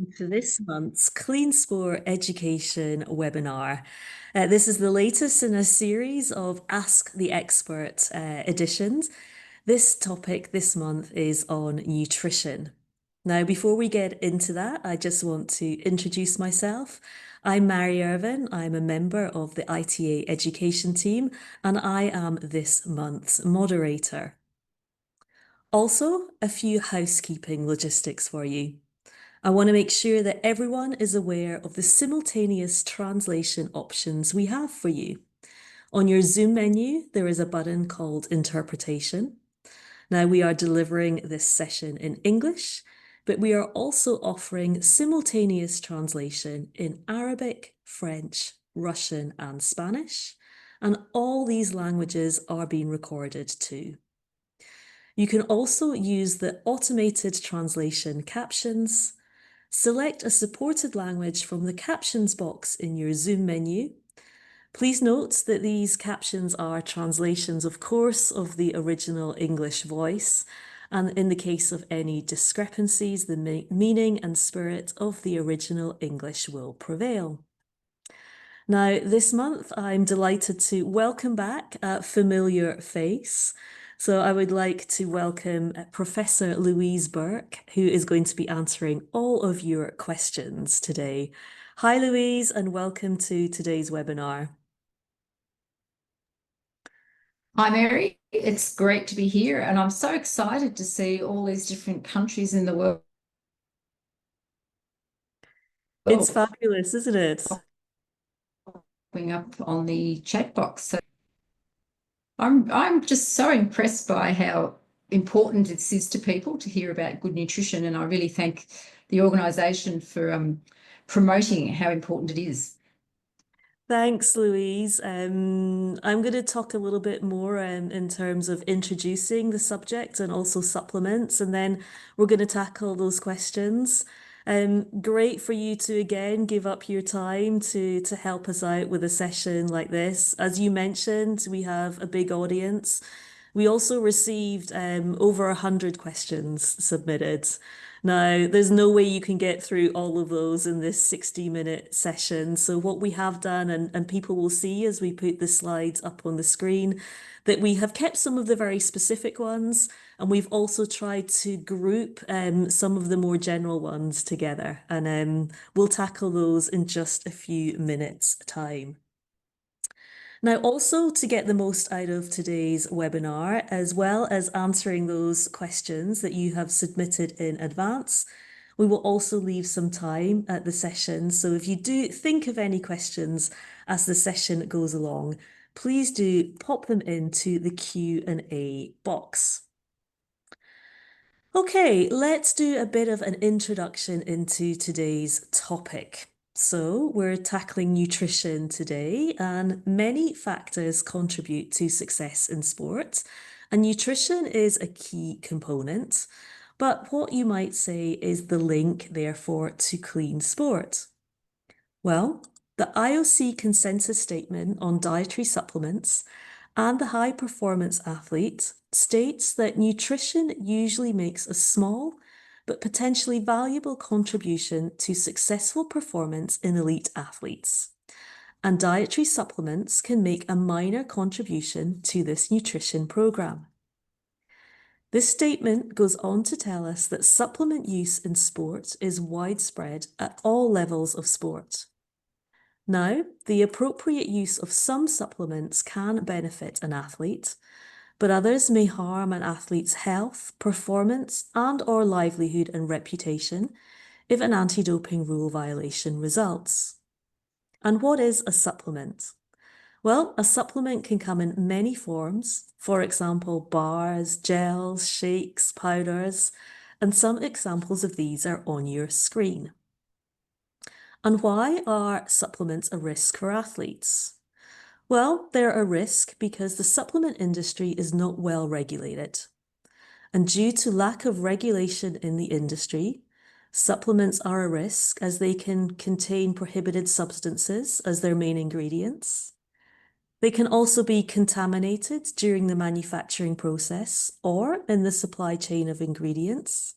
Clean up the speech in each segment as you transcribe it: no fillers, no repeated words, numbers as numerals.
to this month's Clean Sport Education webinar. This is the latest in a series of Ask the Expert editions. This topic this month is on nutrition. Now, before we get into that, I just want to introduce myself. I'm Mary Irvin. I'm a member of the ITA education team, and I am this month's moderator. Also, a few housekeeping logistics for you. I want to make sure that everyone is aware of the simultaneous translation options we have for you. On your Zoom menu, there is a button called Interpretation. Now, we are delivering this session in English, but we are also offering simultaneous translation in Arabic, French, Russian, and Spanish. And all these languages are being recorded too. You can also use the automated translation captions. Select a supported language from the captions box in your Zoom menu. Please note that these captions are translations, of course, of the original English voice, and in the case of any discrepancies, the meaning and spirit of the original English will prevail. Now, this month, I'm delighted to welcome back a familiar face. So I would like to welcome Professor Louise Burke, who is going to be answering all of your questions today. Hi, Louise, and welcome to today's webinar. Hi, Mary. It's great to be here, and I'm so excited to see all these different countries in the world. It's fabulous, isn't it? Popping up on the chat box. So I'm just so impressed by how important it is to people to hear about good nutrition, and I really thank the organisation for promoting how important it is. Thanks, Louise. I'm going to talk a little bit more in terms of introducing the subject and also supplements, and then we're going to tackle those questions. Great for you to again give up your time to help us out with a session like this. As you mentioned, we have a big audience. We also received over 100 questions submitted. Now, there's no way you can get through all of those in this 60-minute session. So what we have done, and people will see as we put the slides up on the screen, that we have kept some of the very specific ones, and we've also tried to group some of the more general ones together. And we'll tackle those in just a few minutes' time. Now, also to get the most out of today's webinar, as well as answering those questions that you have submitted in advance, we will also leave some time at the session. So if you do think of any questions as the session goes along, please do pop them into the Q&A box. Okay, let's do a bit of an introduction into today's topic. So we're tackling nutrition today, and many factors contribute to success in sport, and nutrition is a key component. But what you might say is the link, therefore, to clean sport? Well, the IOC consensus statement on dietary supplements and the high performance athlete states that nutrition usually makes a small but potentially valuable contribution to successful performance in elite athletes. And dietary supplements can make a minor contribution to this nutrition program. This statement goes on to tell us that supplement use in sport is widespread at all levels of sport. Now, the appropriate use of some supplements can benefit an athlete, but others may harm an athlete's health, performance, and/or livelihood and reputation if an anti-doping rule violation results. And what is a supplement? Well, a supplement can come in many forms, for example, bars, gels, shakes, powders, and some examples of these are on your screen. And why are supplements a risk for athletes? Well, they're a risk because the supplement industry is not well regulated. And due to lack of regulation in the industry, supplements are a risk as they can contain prohibited substances as their main ingredients. They can also be contaminated during the manufacturing process or in the supply chain of ingredients.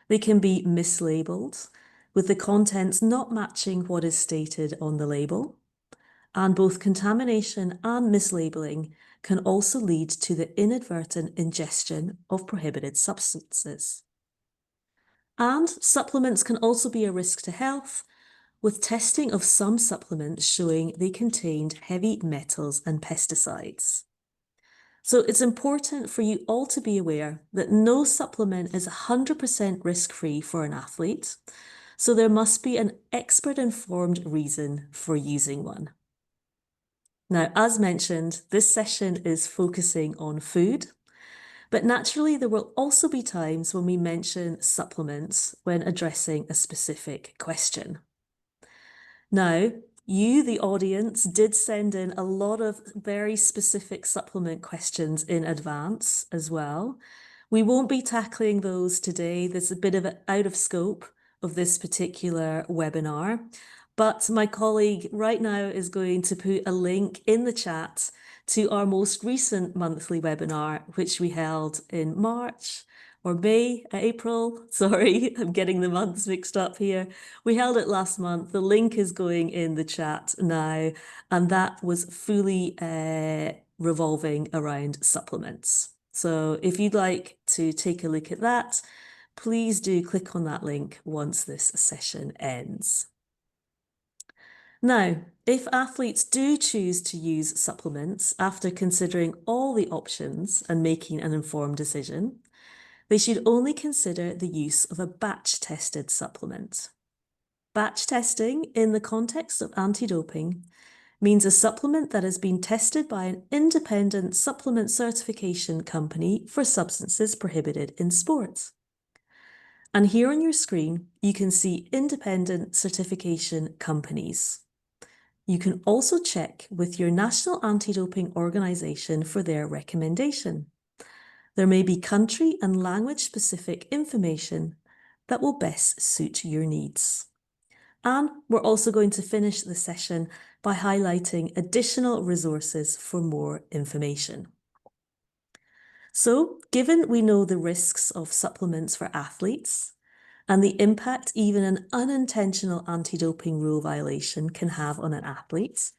They can be mislabeled. with the contents not matching what is stated on the label. And both contamination and mislabeling can also lead to the inadvertent ingestion of prohibited substances. And supplements can also be a risk to health, with testing of some supplements showing they contained heavy metals and pesticides. So it's important for you all to be aware that no supplement is 100% risk-free for an athlete, so there must be an expert-informed reason for using one. Now, as mentioned, this session is focusing on food, but naturally there will also be times when we mention supplements when addressing a specific question. Now, you, the audience, did send in a lot of very specific supplement questions in advance as well. We won't be tackling those today. There's a bit of out of scope of this particular webinar. But my colleague right now is going to put a link in the chat to our most recent monthly webinar, which we held in March or May, April. Sorry, I'm getting the months mixed up here. We held it last month. The link is going in the chat now, and that was fully revolving around supplements. So if you'd like to take a look at that, please do click on that link once this session ends. Now, if athletes do choose to use supplements after considering all the options and making an informed decision, they should only consider the use of a batch-tested supplement. Batch testing, in the context of anti-doping, means a supplement that has been tested by an independent supplement certification company for substances prohibited in sports. And here on your screen, you can see independent certification companies. You can also check with your national anti-doping organisation for their recommendation. There may be country and language-specific information that will best suit your needs. And we're also going to finish the session by highlighting additional resources for more information. So, given we know the risks of supplements for athletes and the impact even an unintentional anti-doping rule violation can have on an athlete,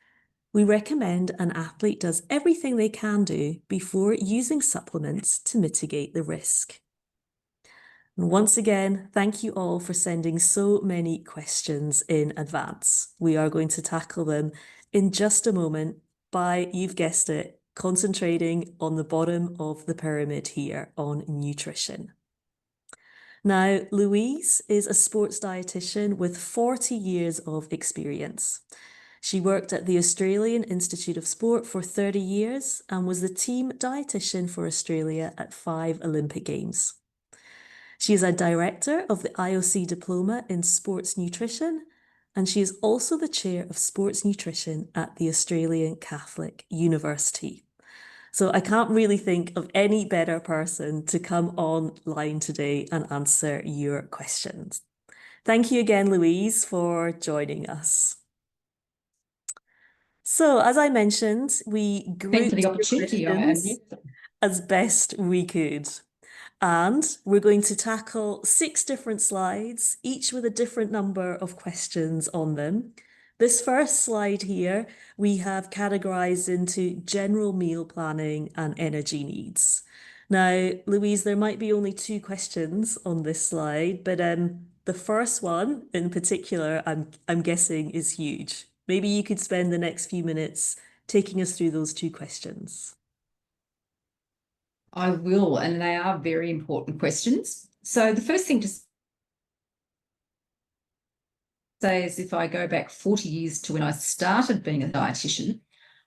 we recommend an athlete does everything they can do before using supplements to mitigate the risk. And once again, thank you all for sending so many questions in advance. We are going to tackle them in just a moment by, you've guessed it, concentrating on the bottom of the pyramid here on nutrition. Now, Louise is a sports dietitian with 40 years of experience. She worked at the Australian Institute of Sport for 30 years and was the team dietitian for Australia at 5 Olympic Games. She is a director of the IOC Diploma in Sports Nutrition, and she is also the chair of Sports Nutrition at the Australian Catholic University. So I can't really think of any better person to come online today and answer your questions. Thank you again, Louise, for joining us. So, as I mentioned, we grouped the opportunity questions as best we could. And we're going to tackle 6 different slides, each with a different number of questions on them. This first slide here, we have categorized into general meal planning and energy needs. Now, Louise, there might be only 2 questions on this slide, but the first one in particular, I'm guessing is huge. Maybe you could spend the next few minutes taking us through those 2 questions. I will, and they are very important questions. So the first thing to say is if I go back 40 years to when I started being a dietitian,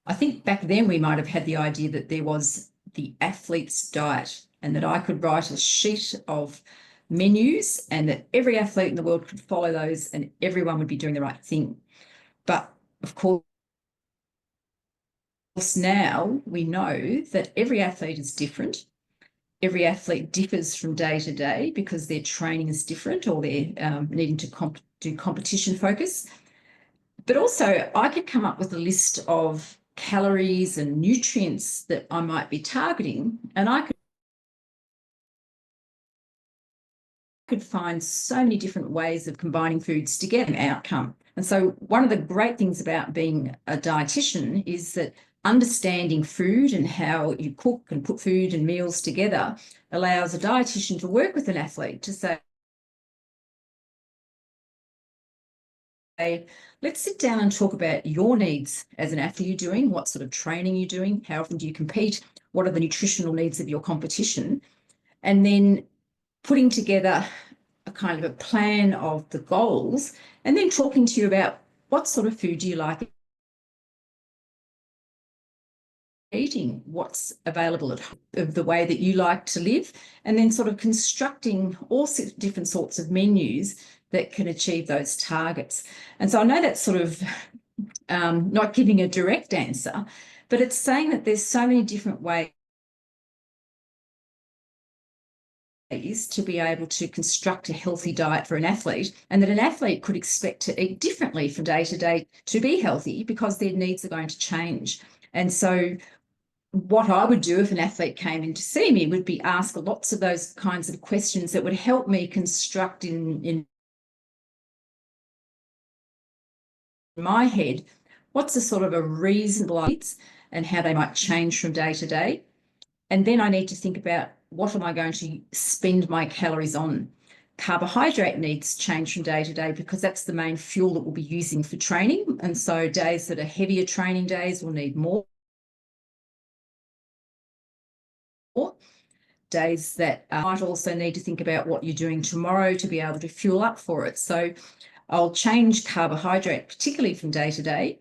I think back then we might have had the idea that there was the athlete's diet and that I could write a sheet of menus and that every athlete in the world could follow those and everyone would be doing the right thing. But of course, now we know that every athlete is different. Every athlete differs from day to day because their training is different or they're needing to do competition focus. But also I could come up with a list of calories and nutrients that I might be targeting, and I could could find so many different ways of combining foods to get an outcome. And so one of the great things about being a dietitian is that understanding food and how you cook and put food and meals together allows a dietitian to work with an athlete to say, let's sit down and talk about your needs as an athlete you're doing, what sort of training you're doing, how often do you compete, what are the nutritional needs of your competition, and then putting together a kind of a plan of the goals, and then talking to you about what sort of food do you like eating, what's available at home, of the way that you like to live, and then sort of constructing all different sorts of menus that can achieve those targets. And so I know that's sort of not giving a direct answer, but it's saying that there's so many different ways to be able to construct a healthy diet for an athlete, and that an athlete could expect to eat differently from day to day to be healthy because their needs are going to change. And so what I would do if an athlete came in to see me would be ask lots of those kinds of questions that would help me construct in my head what's a sort of a reasonable needs and how they might change from day to day. And then I need to think about what am I going to spend my calories on. Carbohydrate needs change from day to day because that's the main fuel that we'll be using for training. And so days that are heavier training days will need more. Days that might also need to think about what you're doing tomorrow to be able to fuel up for it. So I'll change carbohydrate, particularly from day to day.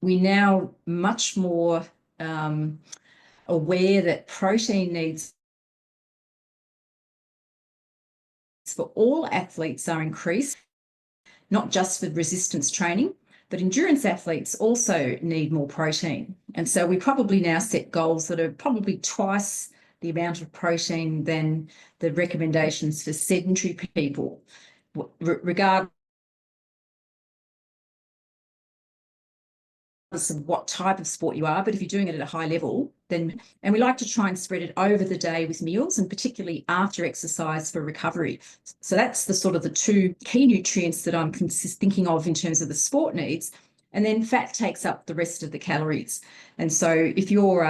We're now much more aware that protein needs for all athletes are increased, not just for resistance training, but endurance athletes also need more protein. And so we probably now set goals that are probably twice the amount of protein than the recommendations for sedentary people, regardless of what type of sport you are. But if you're doing it at a high level, then, and we like to try and spread it over the day with meals and particularly after exercise for recovery. So that's the sort of the two key nutrients that I'm thinking of in terms of the sport needs. And then fat takes up the rest of the calories. And so if you're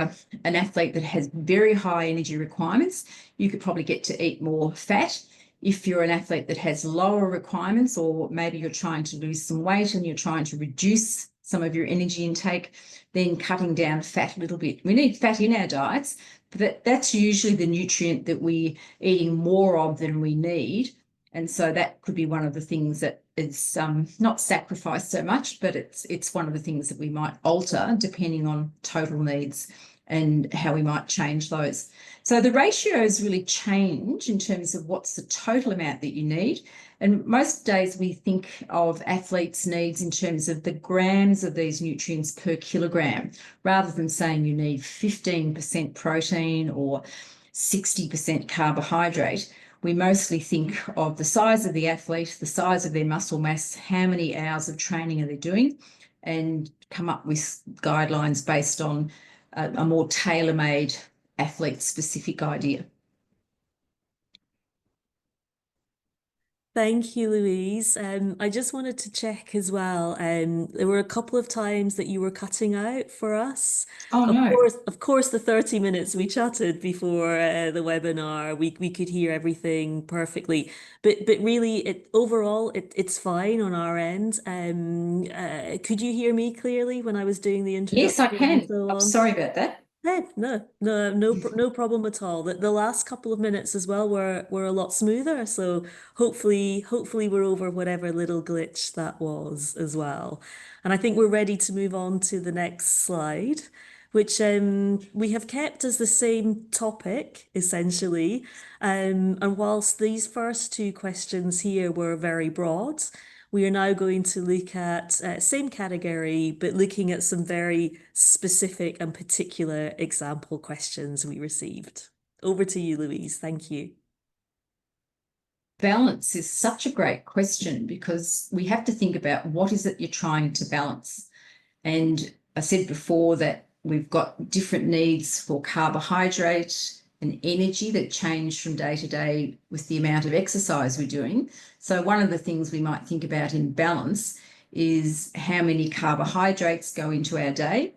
an athlete that has very high energy requirements, you could probably get to eat more fat. If you're an athlete that has lower requirements, or maybe you're trying to lose some weight and you're trying to reduce some of your energy intake, then cutting down fat a little bit. We need fat in our diets, but that's usually the nutrient that we're eating more of than we need. And so that could be one of the things that is not sacrificed so much, but it's one of the things that we might alter depending on total needs and how we might change those. So the ratios really change in terms of what's the total amount that you need. And most days we think of athletes' needs in terms of the grams of these nutrients per kilogram, rather than saying you need 15% protein or 60% carbohydrate. We mostly think of the size of the athlete, the size of their muscle mass, how many hours of training are they doing, and come up with guidelines based on a more tailor-made athlete-specific idea. Thank you, Louise. I just wanted to check as well. There were a couple of times that you were cutting out for us. Oh, no. Of course, the 30 minutes we chatted before the webinar, we could hear everything perfectly. But really, overall, it's fine on our end. Could you hear me clearly when I was doing the introduction? Yes, I can. And so I'm on? sorry about that. No problem at all. The last couple of minutes as well were a lot smoother. So hopefully we're over whatever little glitch that was as well. And I think we're ready to move on to the next slide, which we have kept as the same topic essentially. And whilst these first two questions here were very broad, we are now going to look at same category, but looking at some very specific and particular example questions we received. Over to you, Louise. Thank you. Balance is such a great question because we have to think about what is it you're trying to balance. And I said before that we've got different needs for carbohydrate and energy that change from day to day with the amount of exercise we're doing. So one of the things we might think about in balance is how many carbohydrates go into our day.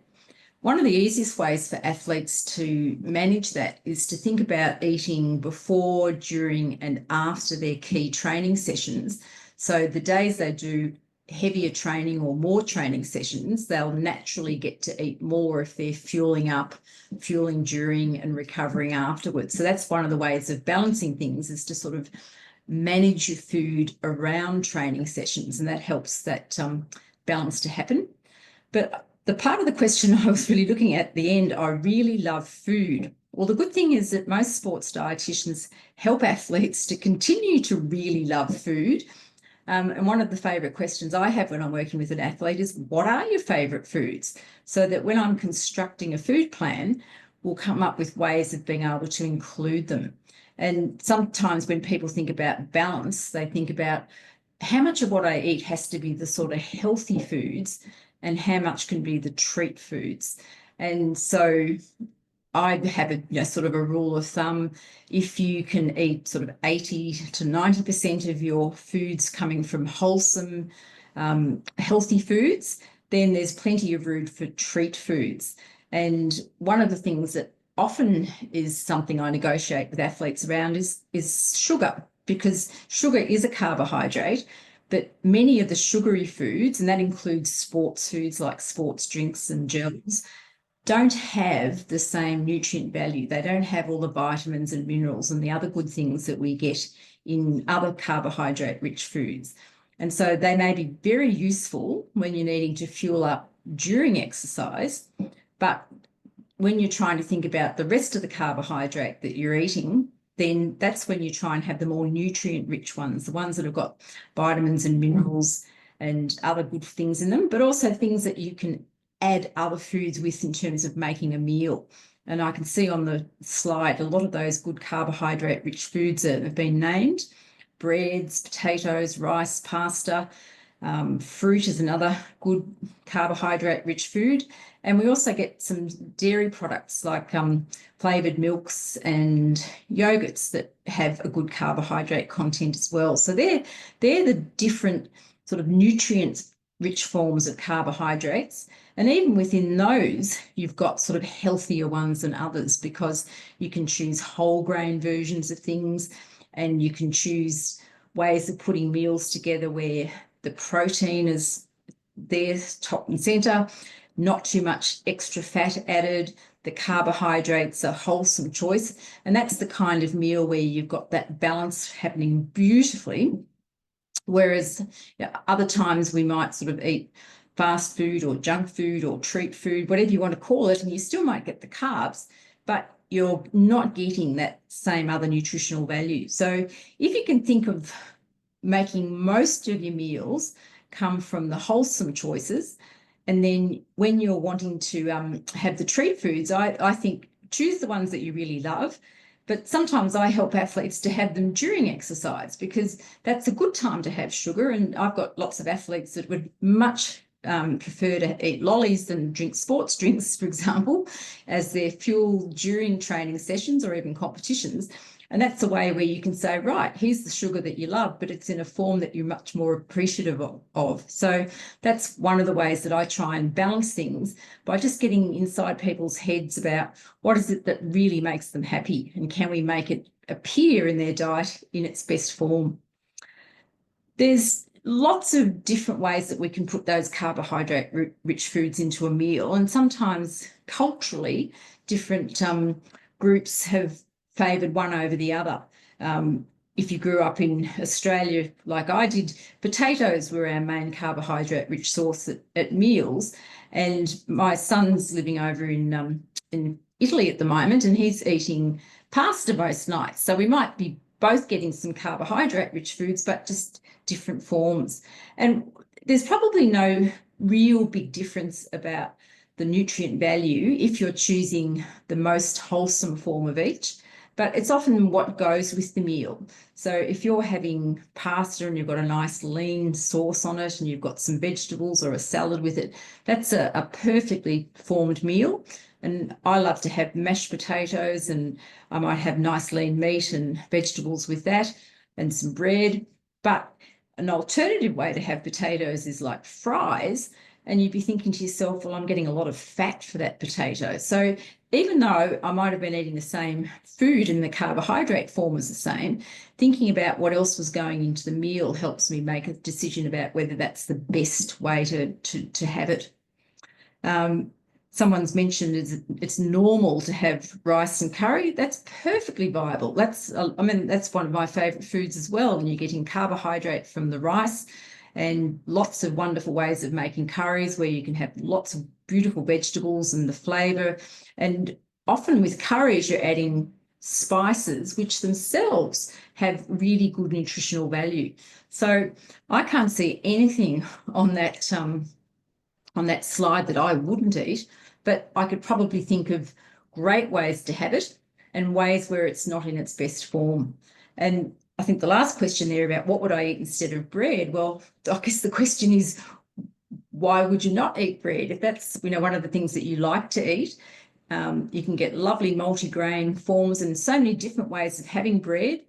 One of the easiest ways for athletes to manage that is to think about eating before, during, and after their key training sessions. So the days they do heavier training or more training sessions, they'll naturally get to eat more if they're fueling up, fueling during and recovering afterwards. So that's one of the ways of balancing things, is to sort of manage your food around training sessions, and that helps that balance to happen. But the part of the question I was really looking at the end, I really love food. Well, the good thing is that most sports dietitians help athletes to continue to really love food. And one of the favourite questions I have when I'm working with an athlete is, what are your favourite foods? So that when I'm constructing a food plan, we'll come up with ways of being able to include them. And sometimes when people think about balance, they think about how much of what I eat has to be the sort of healthy foods and how much can be the treat foods. And so I have a sort of a rule of thumb. If you can eat sort of 80 to 90% of your foods coming from wholesome, healthy foods, then there's plenty of room for treat foods. And one of the things that often is something I negotiate with athletes around is sugar, because sugar is a carbohydrate, but many of the sugary foods, and that includes sports foods like sports drinks and gels, don't have the same nutrient value. They don't have all the vitamins and minerals and the other good things that we get in other carbohydrate-rich foods. And so they may be very useful when you're needing to fuel up during exercise, but when you're trying to think about the rest of the carbohydrate that you're eating, then that's when you try and have the more nutrient-rich ones, the ones that have got vitamins and minerals and other good things in them, but also things that you can add other foods with in terms of making a meal. And I can see on the slide a lot of those good carbohydrate-rich foods that have been named: breads, potatoes, rice, pasta. Fruit is another good carbohydrate-rich food. And we also get some dairy products like flavoured milks and yogurts that have a good carbohydrate content as well. So they're the different sort of nutrient-rich forms of carbohydrates. And even within those, you've got sort of healthier ones than others, because you can choose whole grain versions of things, and you can choose ways of putting meals together where the protein is there top and centre, not too much extra fat added, the carbohydrates are wholesome choice. And that's the kind of meal where you've got that balance happening beautifully. Whereas other times we might sort of eat fast food or junk food or treat food, whatever you want to call it, and you still might get the carbs, but you're not getting that same other nutritional value. So if you can think of making most of your meals come from the wholesome choices, and then when you're wanting to have the treat foods, I think choose the ones that you really love. But sometimes I help athletes to have them during exercise, because that's a good time to have sugar. And I've got lots of athletes that would much prefer to eat lollies than drink sports drinks, for example, as their fuel during training sessions or even competitions. And that's a way where you can say, right, here's the sugar that you love, but it's in a form that you're much more appreciative of. So that's one of the ways that I try and balance things, by just getting inside people's heads about what is it that really makes them happy, and can we make it appear in their diet in its best form. There's lots of different ways that we can put those carbohydrate-rich foods into a meal, and sometimes culturally different groups have favoured one over the other. If you grew up in Australia like I did, potatoes were our main carbohydrate-rich source at meals. And my son's living over in Italy at the moment, and he's eating pasta most nights. So we might be both getting some carbohydrate-rich foods, but just different forms. And there's probably no real big difference about the nutrient value if you're choosing the most wholesome form of each. but it's often what goes with the meal. So if you're having pasta and you've got a nice lean sauce on it and you've got some vegetables or a salad with it, that's a perfectly formed meal. And I love to have mashed potatoes, and I might have nice lean meat and vegetables with that and some bread. But an alternative way to have potatoes is like fries, and you'd be thinking to yourself, well, I'm getting a lot of fat for that potato. So even though I might have been eating the same food and the carbohydrate form was the same, thinking about what else was going into the meal helps me make a decision about whether that's the best way to have it. Someone's mentioned it's normal to have rice and curry. That's perfectly viable. That's one of my favorite foods as well. And you're getting carbohydrate from the rice, and lots of wonderful ways of making curries where you can have lots of beautiful vegetables and the flavor. And often with curries, you're adding spices, which themselves have really good nutritional value. So I can't see anything on that slide that I wouldn't eat, but I could probably think of great ways to have it and ways where it's not in its best form. And I think the last question there about what would I eat instead of bread? Well, I guess the question is, why would you not eat bread? If that's, one of the things that you like to eat, you can get lovely multi-grain forms and so many different ways of having bread.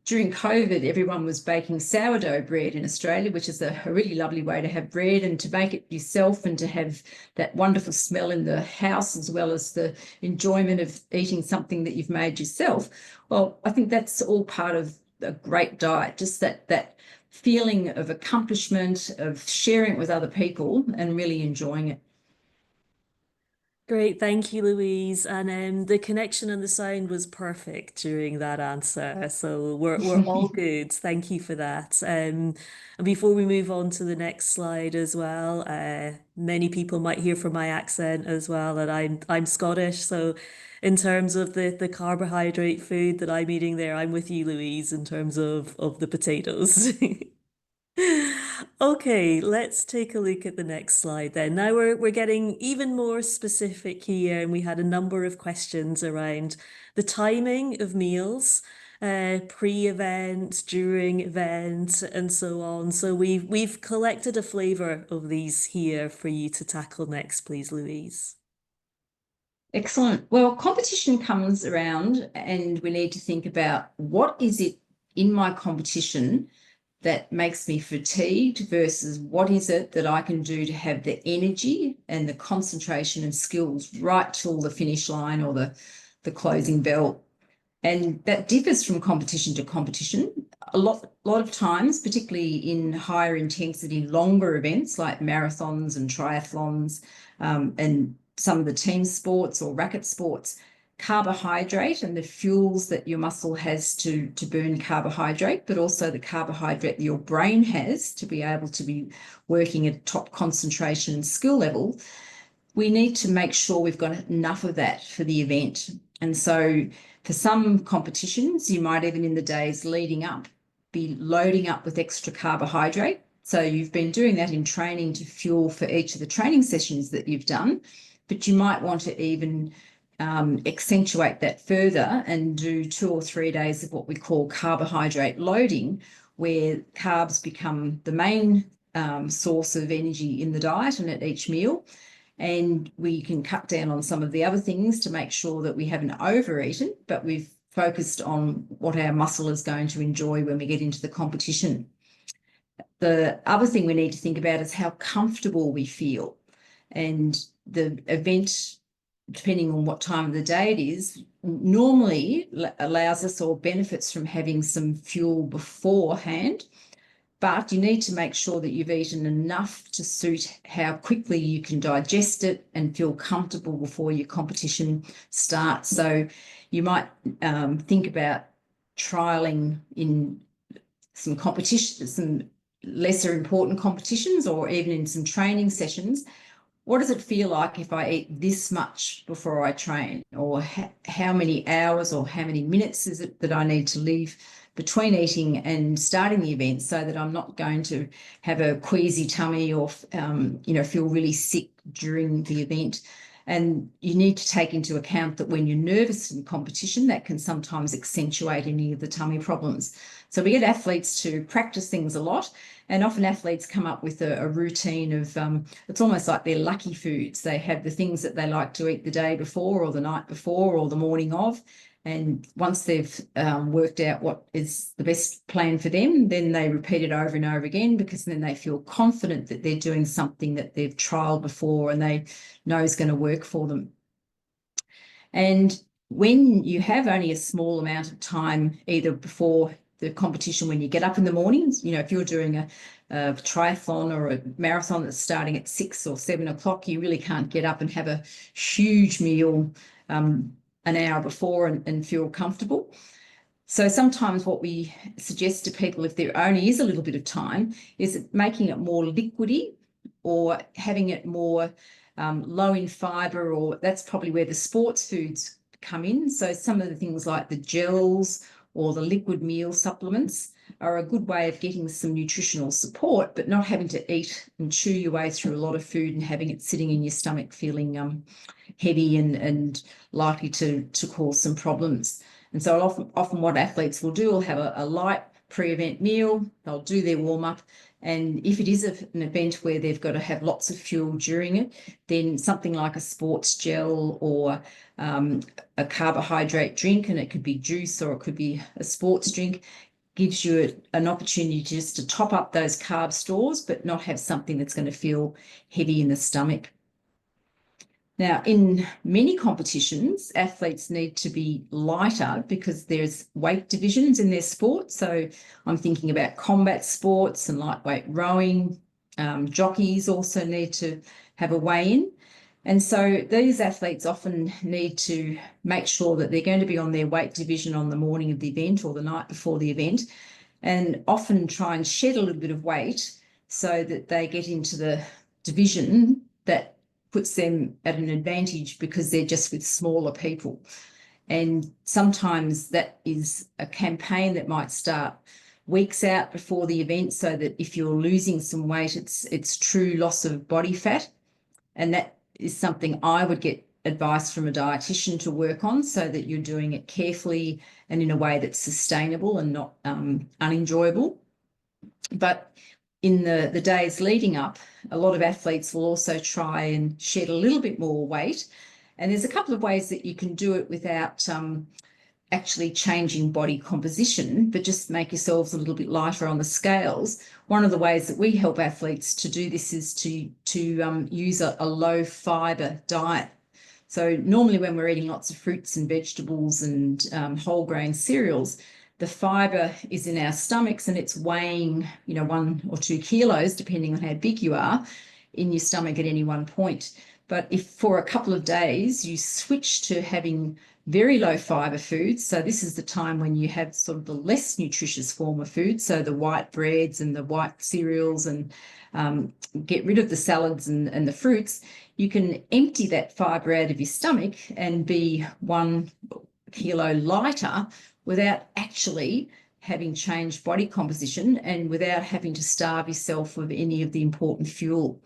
During COVID, everyone was baking sourdough bread in Australia, which is a really lovely way to have bread and to bake it yourself and to have that wonderful smell in the house as well as the enjoyment of eating something that you've made yourself. Well, I think that's all part of a great diet, just that feeling of accomplishment, of sharing it with other people and really enjoying it. Great, thank you, Louise. And the connection and the sound was perfect during that answer. So we're all good. Thank you for that. And before we move on to the next slide as well, many people might hear from my accent as well, and I'm Scottish. So in terms of the carbohydrate food that I'm eating there, I'm with you, Louise, in terms of the potatoes. Okay, let's take a look at the next slide then. Now we're getting even more specific here, and we had a number of questions around the timing of meals, pre-event, during event, and so on. So we've collected a flavor of these here for you to tackle next, please, Louise. Excellent. Well, competition comes around and we need to think about what is it in my competition that makes me fatigued versus what is it that I can do to have the energy and the concentration and skills right till the finish line or the closing bell. And that differs from competition to competition. A lot of times, particularly in higher intensity, longer events like marathons and triathlons, and some of the team sports or racket sports, carbohydrate and the fuels that your muscle has to burn carbohydrate, but also the carbohydrate that your brain has to be able to be working at top concentration and skill level, we need to make sure we've got enough of that for the event. And so for some competitions, you might even in the days leading up be loading up with extra carbohydrate. So you've been doing that in training to fuel for each of the training sessions that you've done, but you might want to even accentuate that further and do 2 or 3 days of what we call carbohydrate loading, where carbs become the main source of energy in the diet and at each meal. And we can cut down on some of the other things to make sure that we haven't overeaten, but we've focused on what our muscle is going to enjoy when we get into the competition. The other thing we need to think about is how comfortable we feel. And the event, depending on what time of the day it is, normally allows us or benefits from having some fuel beforehand. But you need to make sure that you've eaten enough to suit how quickly you can digest it and feel comfortable before your competition starts. So you might think about trialing in some competitions, some lesser important competitions, or even in some training sessions. What does it feel like if I eat this much before I train? Or how many hours or how many minutes is it that I need to leave between eating and starting the event so that I'm not going to have a queasy tummy or, feel really sick during the event? And you need to take into account that when you're nervous in competition, that can sometimes accentuate any of the tummy problems. So we get athletes to practice things a lot, and often athletes come up with a routine of, it's almost like their lucky foods. They have the things that they like to eat the day before or the night before or the morning of. And once they've worked out what is the best plan for them, then they repeat it over and over again, because then they feel confident that they're doing something that they've trialed before and they know is going to work for them. And when you have only a small amount of time, either before the competition, when you get up in the mornings, you know, if you're doing a triathlon or a marathon that's starting at 6 or 7 o'clock, you really can't get up and have a huge meal an hour before and feel comfortable. So sometimes what we suggest to people, if there only is a little bit of time, is making it more liquidy or having it more low in fibre, or that's probably where the sports foods come in. So some of the things like the gels or the liquid meal supplements are a good way of getting some nutritional support, but not having to eat and chew your way through a lot of food and having it sitting in your stomach feeling heavy and likely to cause some problems. And so often what athletes will do will have a light pre-event meal, they'll do their warm-up, and if it is an event where they've got to have lots of fuel during it, then something like a sports gel or a carbohydrate drink, and it could be juice or it could be a sports drink, gives you an opportunity just to top up those carb stores, but not have something that's going to feel heavy in the stomach. Now, in many competitions, athletes need to be lighter because there's weight divisions in their sport. So I'm thinking about combat sports and lightweight rowing. Jockeys also need to have a weigh-in. And so these athletes often need to make sure that they're going to be on their weight division on the morning of the event or the night before the event, and often try and shed a little bit of weight so that they get into the division that puts them at an advantage because they're just with smaller people. And sometimes that is a campaign that might start weeks out before the event, so that if you're losing some weight, it's true loss of body fat. And that is something I would get advice from a dietitian to work on, so that you're doing it carefully and in a way that's sustainable and not unenjoyable. But in the days leading up, a lot of athletes will also try and shed a little bit more weight. And there's a couple of ways that you can do it without actually changing body composition, but just make yourselves a little bit lighter on the scales. One of the ways that we help athletes to do this is to use a low fibre diet. So normally when we're eating lots of fruits and vegetables and whole grain cereals, the fibre is in our stomachs and it's weighing, 1 or 2 kilos, depending on how big you are, in your stomach at any one point. But if for a couple of days you switch to having very low fibre foods, so this is the time when you have sort of the less nutritious form of food, so the white breads and the white cereals, and get rid of the salads and the fruits, you can empty that fibre out of your stomach and be 1 kilo lighter without actually having changed body composition and without having to starve yourself of any of the important fuel.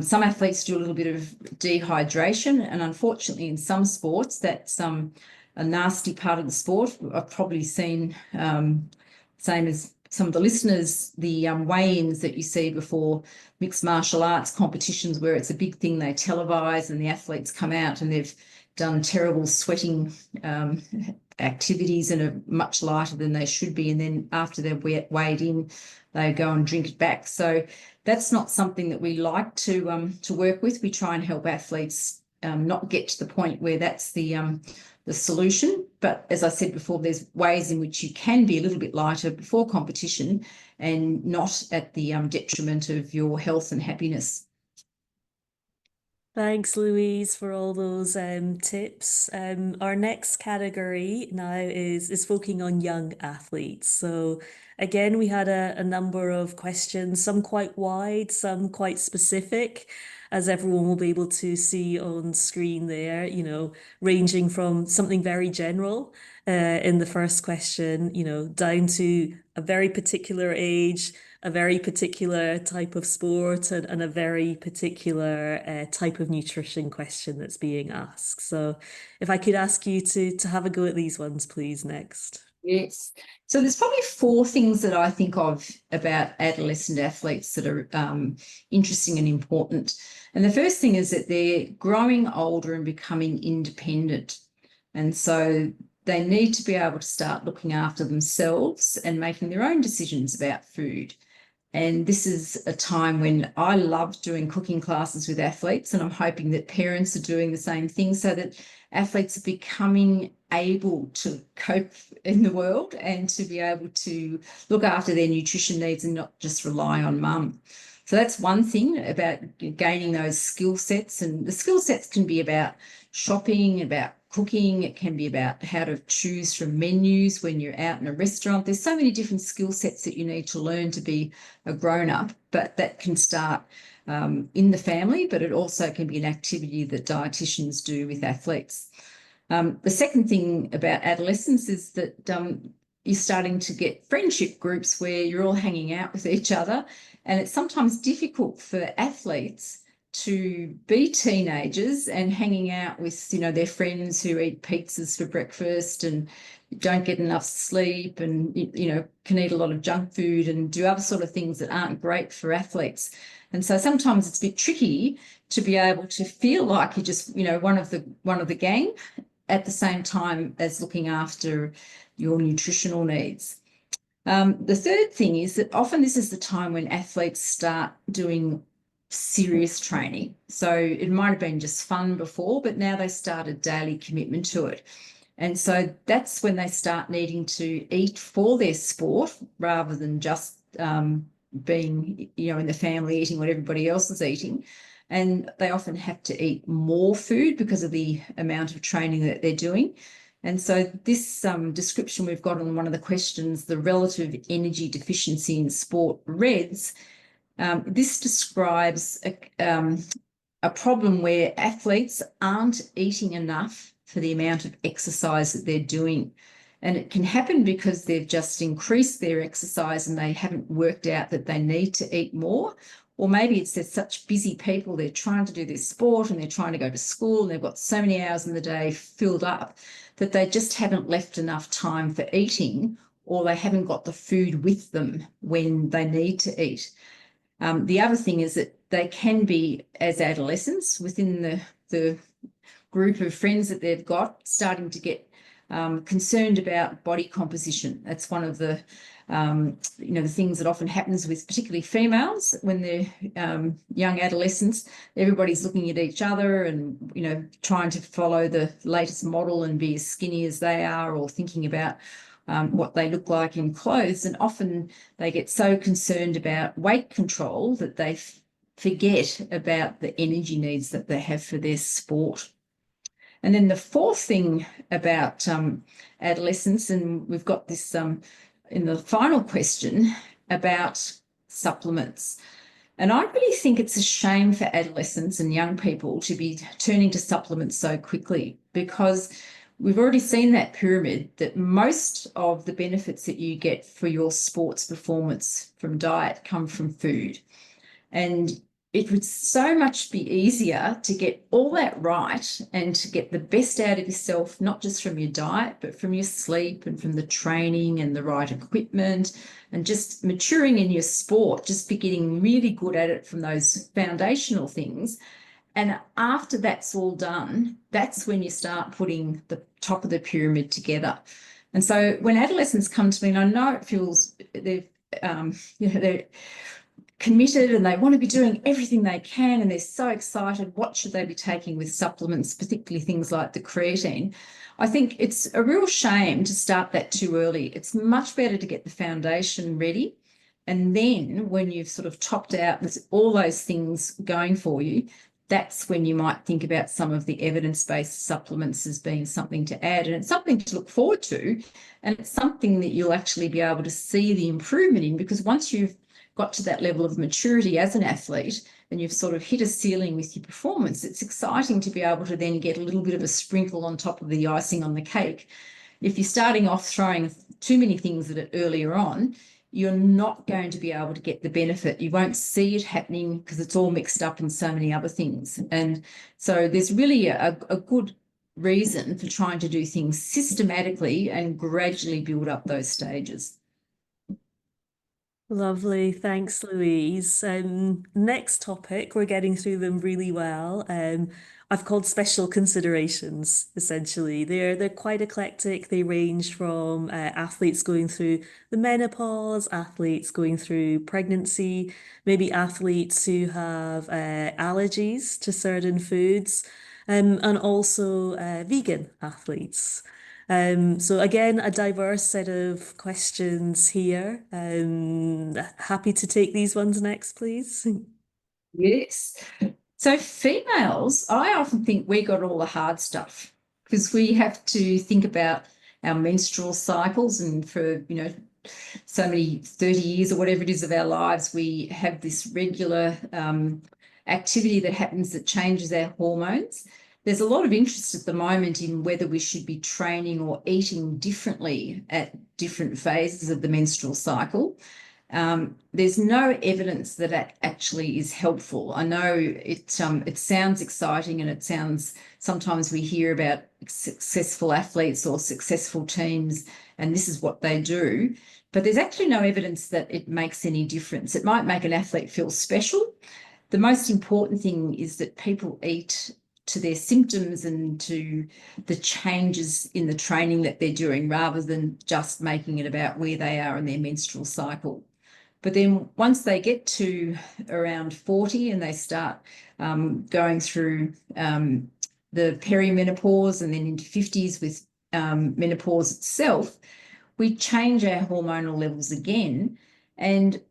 Some athletes do a little bit of dehydration, and unfortunately in some sports that's a nasty part of the sport. I've probably seen, same as some of the listeners, the weigh-ins that you see before mixed martial arts competitions, where it's a big thing they televise and the athletes come out and they've done terrible sweating activities and are much lighter than they should be, and then after they're weighed in, they go and drink it back. So that's not something that we like to work with. We try and help athletes not get to the point where that's the solution. But as I said before, there's ways in which you can be a little bit lighter before competition and not at the detriment of your health and happiness. Thanks, Louise, for all those tips. Our next category now is focusing on young athletes. So again, we had a number of questions, some quite wide, some quite specific, as everyone will be able to on screen there, ranging from something very general in the first question, down to a very particular age, a very particular type of sport and a very particular type of nutrition question that's being asked. So if I could ask you to have a go at these ones, please, next. Yes. So there's probably four things that I think of about adolescent athletes that are interesting and important. And the first thing is that they're growing older and becoming independent. And so they need to be able to start looking after themselves and making their own decisions about food. And this is a time when I love doing cooking classes with athletes, and I'm hoping that parents are doing the same thing so that athletes are becoming able to cope in the world and to be able to look after their nutrition needs and not just rely on mum. So that's one thing about gaining those skill sets. And the skill sets can be about shopping, about cooking. It can be about how to choose from menus when you're out in a restaurant. There's so many different skill sets that you need to learn to be a grown-up, but that can start in the family, but it also can be an activity that dietitians do with athletes. The second thing about adolescence is that you're starting to get friendship groups where you're all hanging out with each other, and it's sometimes difficult for athletes to be teenagers and hanging out with, you know, their friends who eat pizzas for breakfast and don't get enough sleep and, you know, can eat a lot of junk food and do other sort of things that aren't great for athletes. And so sometimes it's a bit tricky to be able to feel like you're just, you know, one of the gang at the same time as looking after your nutritional needs. The third thing is that often this is the time when athletes start doing serious training. So it might have been just fun before, but now they start a daily commitment to it. And so that's when they start needing to eat for their sport rather than just being, you know, in the family eating what everybody else is eating. And they often have to eat more food because of the amount of training that they're doing. And so this description we've got on one of the questions, the relative energy deficiency in sport REDS, this describes a problem where athletes aren't eating enough for the amount of exercise that they're doing. And it can happen because they've just increased their exercise and they haven't worked out that they need to eat more. Or maybe it's they're such busy people, they're trying to do their sport and they're trying to go to school and they've got so many hours in the day filled up that they just haven't left enough time for eating, or they haven't got the food with them when they need to eat. The other thing is that they can be, as adolescents, within the group of friends that they've got, starting to get concerned about body composition. That's one of the, you know, the things that often happens with particularly females when they're young adolescents. Everybody's looking at each other and, you know, trying to follow the latest model and be as skinny as they are, or thinking about what they look like in clothes. And often they get so concerned about weight control that they forget about the energy needs that they have for their sport. And then the fourth thing about adolescence, and we've got this in the final question about supplements. And I really think it's a shame for adolescents and young people to be turning to supplements so quickly, because we've already seen that pyramid, that most of the benefits that you get for your sports performance from diet come from food. And it would so much be easier to get all that right and to get the best out of yourself, not just from your diet, but from your sleep and from the training and the right equipment and just maturing in your sport, just be getting really good at it from those foundational things. And after that's all done, that's when you start putting the top of the pyramid together. And so when adolescents come to me, and I know it feels they're committed and they want to be doing everything they can and they're so excited, what should they be taking with supplements, particularly things like the creatine? I think it's a real shame to start that too early. It's much better to get the foundation ready. And then when you've sort of topped out with all those things going for you, that's when you might think about some of the evidence-based supplements as being something to add. And it's something to look forward to. And it's something that you'll actually be able to see the improvement in, because once you've got to that level of maturity as an athlete and you've sort of hit a ceiling with your performance, it's exciting to be able to then get a little bit of a sprinkle on top of the icing on the cake. If you're starting off throwing too many things at it earlier on, you're not going to be able to get the benefit. You won't see it happening because it's all mixed up in so many other things. And so there's really a good reason for trying to do things systematically and gradually build up those stages. Lovely. Thanks, Louise. Next topic, we're getting through them really well. I've called special considerations, essentially. They're quite eclectic. They range from athletes going through the menopause, athletes going through pregnancy, maybe athletes who have allergies to certain foods, and also vegan athletes. So again, a diverse set of questions here. Happy to take these ones next, please. Yes. So females, I often think we got all the hard stuff because we have to think about our menstrual cycles, and for, so many 30 years or whatever it is of our lives, we have this regular activity that happens that changes our hormones. There's a lot of interest at the moment in whether we should be training or eating differently at different phases of the menstrual cycle. There's no evidence that that actually is helpful. I know it sounds exciting, and it sounds, sometimes we hear about successful athletes or successful teams, and this is what they do, but there's actually no evidence that it makes any difference. It might make an athlete feel special. The most important thing is that people eat to their symptoms and to the changes in the training that they're doing, rather than just making it about where they are in their menstrual cycle. But then once they get to around 40 and they start going through the perimenopause and then into 50s with menopause itself, we change our hormonal levels again. And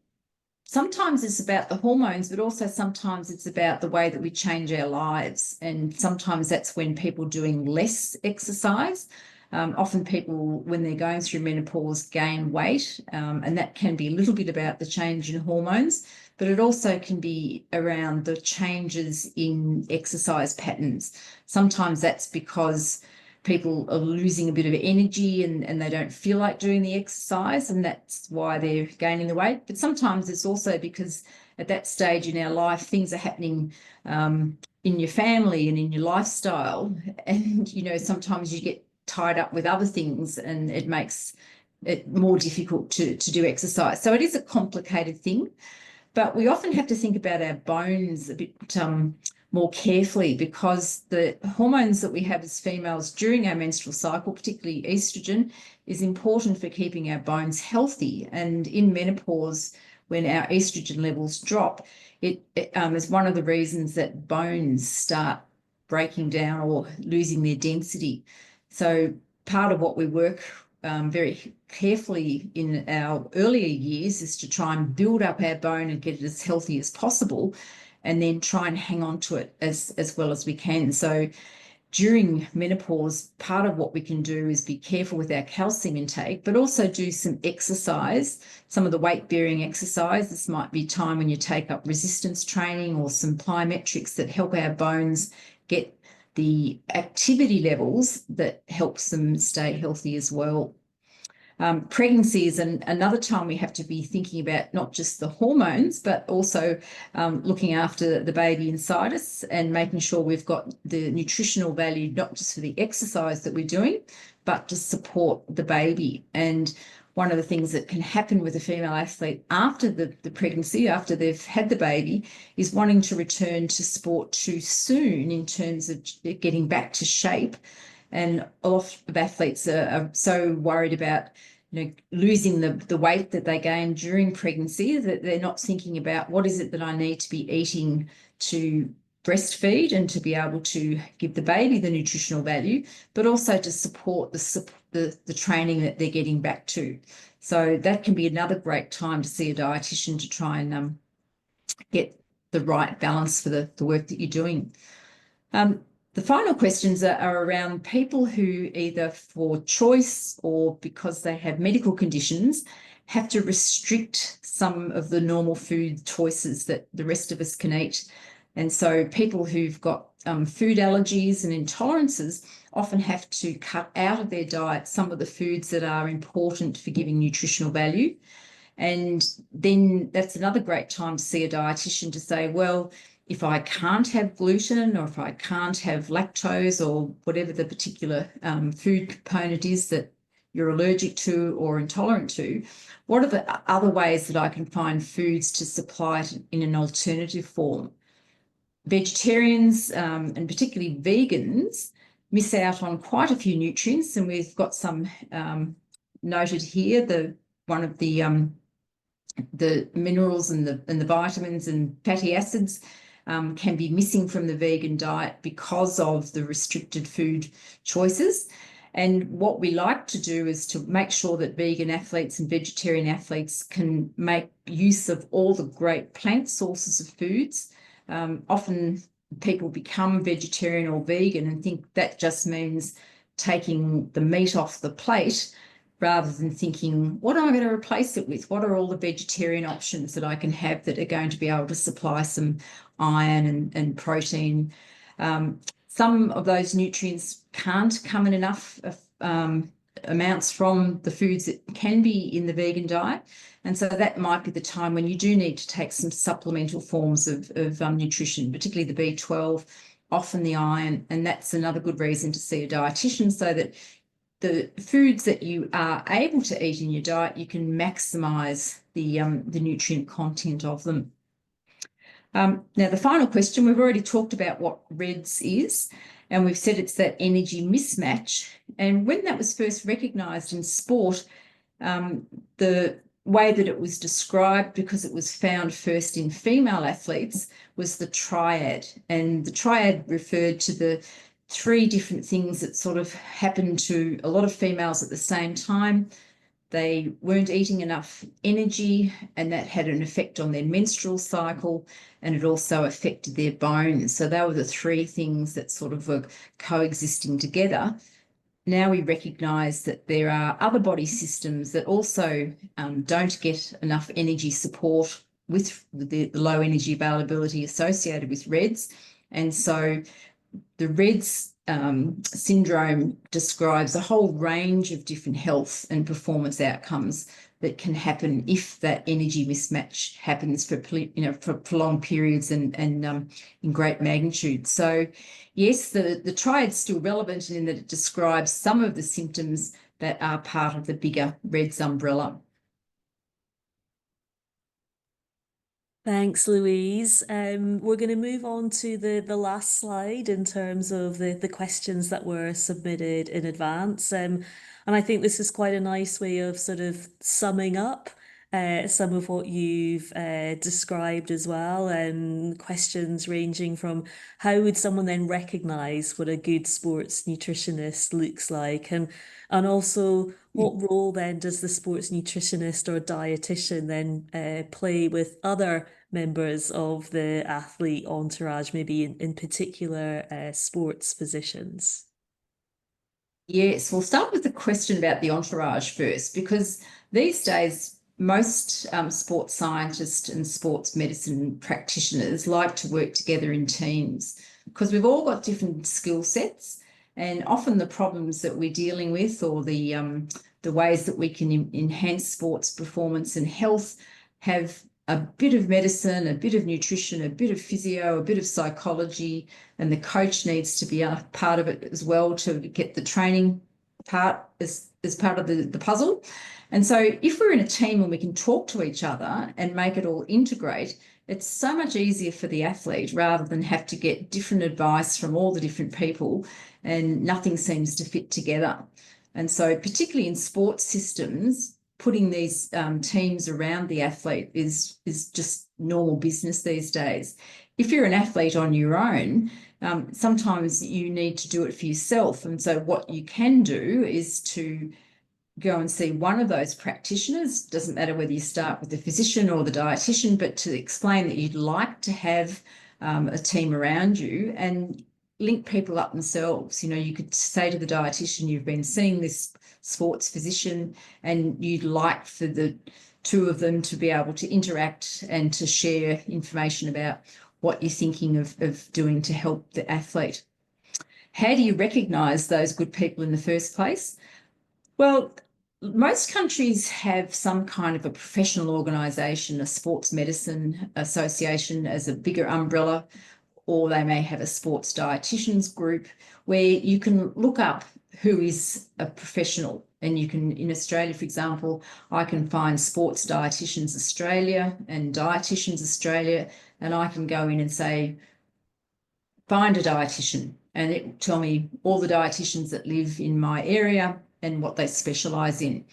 sometimes it's about the hormones, but also sometimes it's about the way that we change our lives. And sometimes that's when people are doing less exercise. Often people, when they're going through menopause, gain weight, and that can be a little bit about the change in hormones, but it also can be around the changes in exercise patterns. Sometimes that's because people are losing a bit of energy and they don't feel like doing the exercise, and that's why they're gaining the weight. But sometimes it's also because at that stage in our life, things are happening in your family and in your lifestyle, and sometimes you get tied up with other things and it makes it more difficult to do exercise. So it is a complicated thing, but we often have to think about our bones a bit more carefully, because the hormones that we have as females during our menstrual cycle, particularly estrogen, is important for keeping our bones healthy. And in menopause, when our estrogen levels drop, it is one of the reasons that bones start breaking down or losing their density. So part of what we work very carefully in our earlier years is to try and build up our bone and get it as healthy as possible, and then try and hang on to it as well as we can. So during menopause, part of what we can do is be careful with our calcium intake, but also do some exercise, some of the weight-bearing exercise. This might be time when you take up resistance training or some plyometrics that help our bones get the activity levels that helps them stay healthy as well. Pregnancy is another time we have to be thinking about not just the hormones, but also looking after the baby inside us and making sure we've got the nutritional value, not just for the exercise that we're doing, but to support the baby. And one of the things that can happen with a female athlete after the pregnancy, after they've had the baby, is wanting to return to sport too soon in terms of getting back to shape. And a lot of athletes are so worried about losing the weight that they gain during pregnancy that they're not thinking about what is it that I need to be eating to breastfeed and to be able to give the baby the nutritional value, but also to support the training that they're getting back to. So that can be another great time to see a dietitian to try and get the right balance for the work that you're doing. The final questions are around people who either for choice or because they have medical conditions have to restrict some of the normal food choices that the rest of us can eat. And so people who've got food allergies and intolerances often have to cut out of their diet some of the foods that are important for giving nutritional value. And then that's another great time to see a dietitian to say, well, if I can't have gluten or if I can't have lactose or whatever the particular food component is that you're allergic to or intolerant to, what are the other ways that I can find foods to supply it in an alternative form? Vegetarians and particularly vegans miss out on quite a few nutrients, and we've got some noted here. One of the minerals and the vitamins and fatty acids can be missing from the vegan diet because of the restricted food choices. And what we like to do is to make sure that vegan athletes and vegetarian athletes can make use of all the great plant sources of foods. Often people become vegetarian or vegan and think that just means taking the meat off the plate, rather than thinking, what am I going to replace it with? What are all the vegetarian options that I can have that are going to be able to supply some iron and protein? Some of those nutrients can't come in enough amounts from the foods that can be in the vegan diet. And so that might be the time when you do need to take some supplemental forms of nutrition, particularly the B12, often the iron. And that's another good reason to see a dietitian, so that the foods that you are able to eat in your diet, you can maximise the nutrient content of them. Now, the final question, we've already talked about what REDS is, and we've said it's that energy mismatch. And when that was first recognised in sport, the way that it was described, because it was found first in female athletes, was the triad. And the triad referred to the three different things that sort of happened to a lot of females at the same time. They weren't eating enough energy, and that had an effect on their menstrual cycle, and it also affected their bones. So they were the three things that sort of were coexisting together. Now we recognise that there are other body systems that also don't get enough energy support with the low energy availability associated with REDS. And so the REDS syndrome describes a whole range of different health and performance outcomes that can happen if that energy mismatch happens for prolonged periods and in great magnitude. So yes, the triad's still relevant in that it describes some of the symptoms that are part of the bigger REDS umbrella. Thanks, Louise. We're going to move on to the last slide in terms of the questions that were submitted in advance. And I think this is quite a nice way of sort of summing up some of what you've described as well. And questions ranging from how would someone then recognise what a good sports nutritionist looks like, and also what role then does the sports nutritionist or dietitian then play with other members of the athlete entourage, maybe in particular sports positions? Yes, we'll start with the question about the entourage first, because these days most sports scientists and sports medicine practitioners like to work together in teams, because we've all got different skill sets, and often the problems that we're dealing with, or the ways that we can enhance sports performance and health, have a bit of medicine, a bit of nutrition, a bit of physio, a bit of psychology, and the coach needs to be a part of it as well to get the training part as part of the puzzle. And so if we're in a team and we can talk to each other and make it all integrate, it's so much easier for the athlete, rather than have to get different advice from all the different people and nothing seems to fit together. And so particularly in sports systems, putting these teams around the athlete is just normal business these days. If you're an athlete on your own, sometimes you need to do it for yourself. And so what you can do is to go and see one of those practitioners. Doesn't matter whether you start with the physician or the dietitian, but to explain that you'd like to have a team around you, and link people up themselves. You know, you could say to the dietitian, you've been seeing this sports physician and you'd like for the two of them to be able to interact and to share information about what you're thinking of doing to help the athlete. How do you recognise those good people in the first place? Well, most countries have some kind of a professional organisation, a sports medicine association as a bigger umbrella, or they may have a sports dietitians group where you can look up who is a professional. And you can, in Australia, for example, I can find Sports Dietitians Australia and Dietitians Australia, and I can go in and say, find a dietitian, and it will tell me all the dietitians that live in my area and what they specialise in.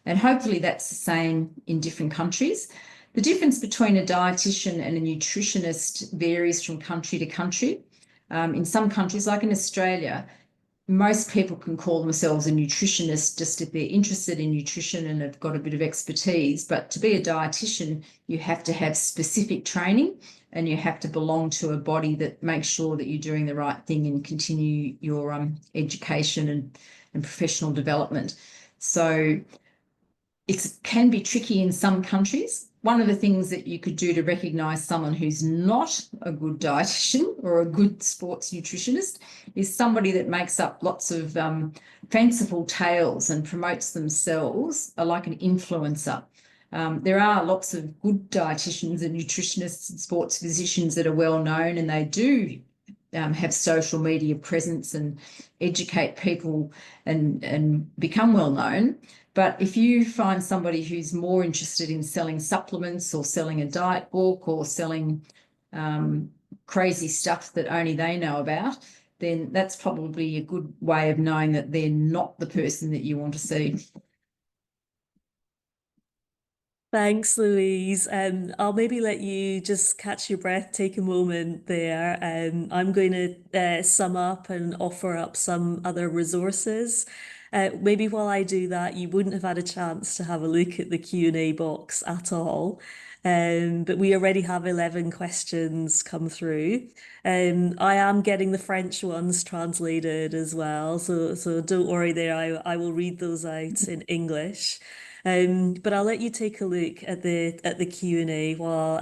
And hopefully that's the same in different countries. The difference between a dietitian and a nutritionist varies from country to country. In some countries, like in Australia, most people can call themselves a nutritionist just if they're interested in nutrition and have got a bit of expertise. But to be a dietitian, you have to have specific training and you have to belong to a body that makes sure that you're doing the right thing and continue your education and professional development. So it can be tricky in some countries. One of the things that you could do to recognise someone who's not a good dietitian or a good sports nutritionist is somebody that makes up lots of fanciful tales and promotes themselves like an influencer. There are lots of good dietitians and nutritionists and sports physicians that are well known, and they do have social media presence and educate people and become well known. But if you find somebody who's more interested in selling supplements or selling a diet book or selling crazy stuff that only they know about, then that's probably a good way of knowing that they're not the person that you want to see. Thanks, Louise. I'll maybe let you just catch your breath, take a moment there. I'm going to sum up and offer up some other resources. Maybe while I do that, you wouldn't have had a chance to have a look at the Q&A box at all. But we already have 11 questions come through. I am getting the French ones translated as well, so don't worry there. I will read those out in English. But I'll let you take a look at the Q&A while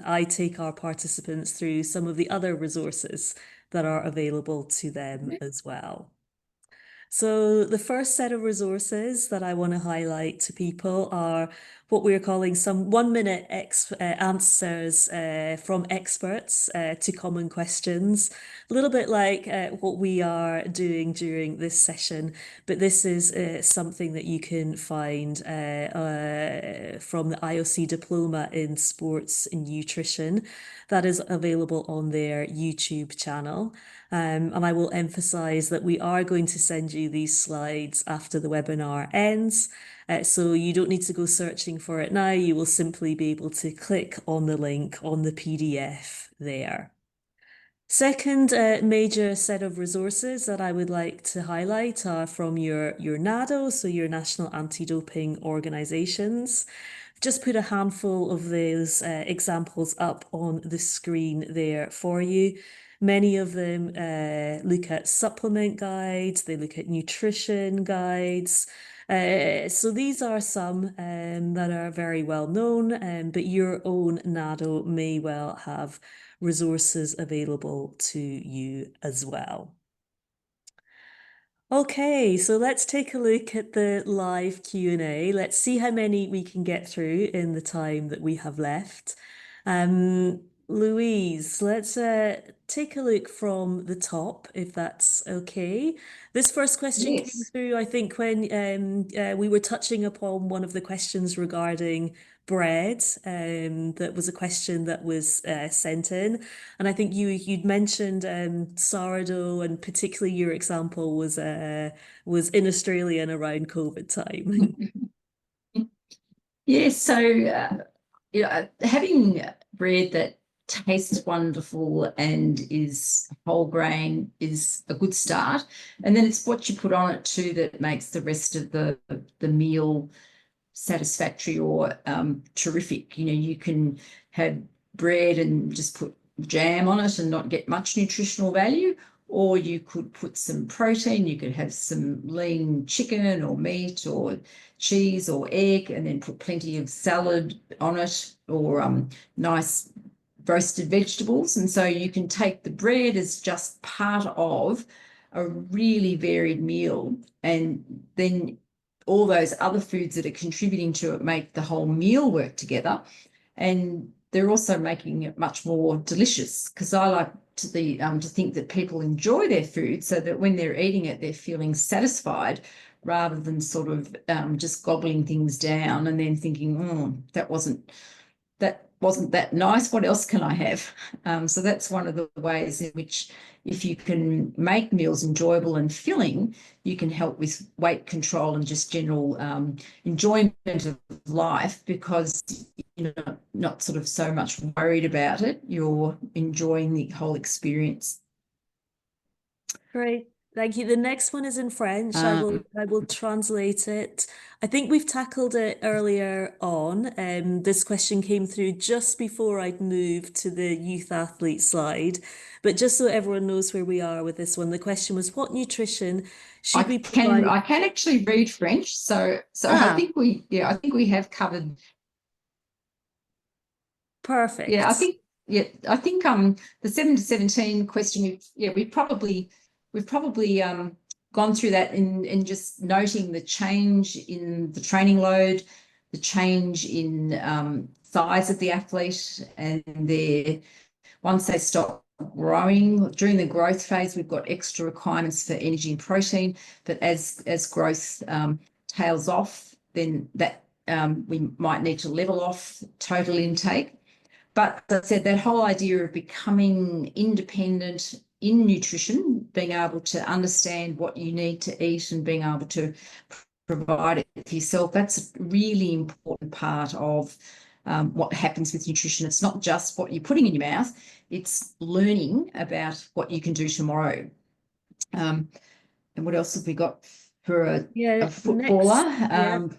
I take our participants through some of the other resources that are available to them as well. So the first set of resources that I want to highlight to people are what we're calling some 1-minute answers from experts to common questions. A little bit like what we are doing during this session, but this is something that you can find from the IOC Diploma in Sports and Nutrition that is available on their YouTube channel. And I will emphasize that we are going to send you these slides after the webinar ends. So you don't need to go searching for it now. You will simply be able to click on the link on the PDF there. Second major set of resources that I would like to highlight are from your NADO, so your National Anti-Doping Organisations. Just put a handful of those examples up on the screen there for you. Many of them look at supplement guides, they look at nutrition guides. So these are some that are very well known, but your own NADO may well have resources available to you as well. Okay, so let's take a look at the live Q&A. Let's see how many we can get through in the time that we have left. Louise, let's take a look from the top, if that's okay. This first question came through, I think, when we were touching upon one of the questions regarding bread. That was a question that was sent in. And I think you'd mentioned sourdough, and particularly your example was in Australia and around COVID time. Yeah, so having bread that tastes wonderful and is whole grain is a good start. And then it's what you put on it too that makes the rest of the meal satisfactory or terrific. You know, you can have bread and just put jam on it and not get much nutritional value, or you could put some protein. You could have some lean chicken or meat or cheese or egg and then put plenty of salad on it, or nice roasted vegetables. And so you can take the bread as just part of a really varied meal, and then all those other foods that are contributing to it make the whole meal work together. And they're also making it much more delicious, because I like to think that people enjoy their food so that when they're eating it, they're feeling satisfied rather than sort of just gobbling things down and then thinking, that wasn't that nice. What else can I have? So that's one of the ways in which, if you can make meals enjoyable and filling, you can help with weight control and just general enjoyment of life, because you're not sort of so much worried about it. You're enjoying the whole experience. Great. Thank you. The next one is in French. I will translate it. I think we've tackled it earlier on. This question came through just before I'd moved to the youth athlete slide. But just so everyone knows where we are with this one, the question was, what nutrition should we provide? I can actually read French, so I think we have covered. Perfect. I think the 7 to 17 question, we've probably gone through that in just noting the change in the training load, the change in size of the athlete, and once they stop growing during the growth phase, we've got extra requirements for energy and protein. But as growth tails off, then that we might need to level off total intake. But as I said, that whole idea of becoming independent in nutrition, being able to understand what you need to eat and being able to provide it for yourself, that's a really important part of what happens with nutrition. It's not just what you're putting in your mouth, it's learning about what you can do tomorrow. And what else have we got for a footballer?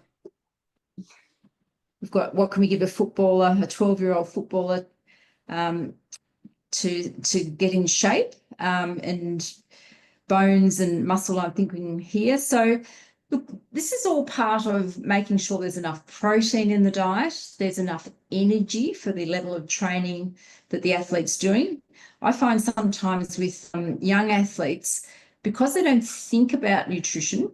We've got, what can we give a footballer, a 12-year-old footballer, to get in shape, and bones and muscle, I'm thinking here. So look, this is all part of making sure there's enough protein in the diet, there's enough energy for the level of training that the athlete's doing. I find sometimes with young athletes, because they don't think about nutrition,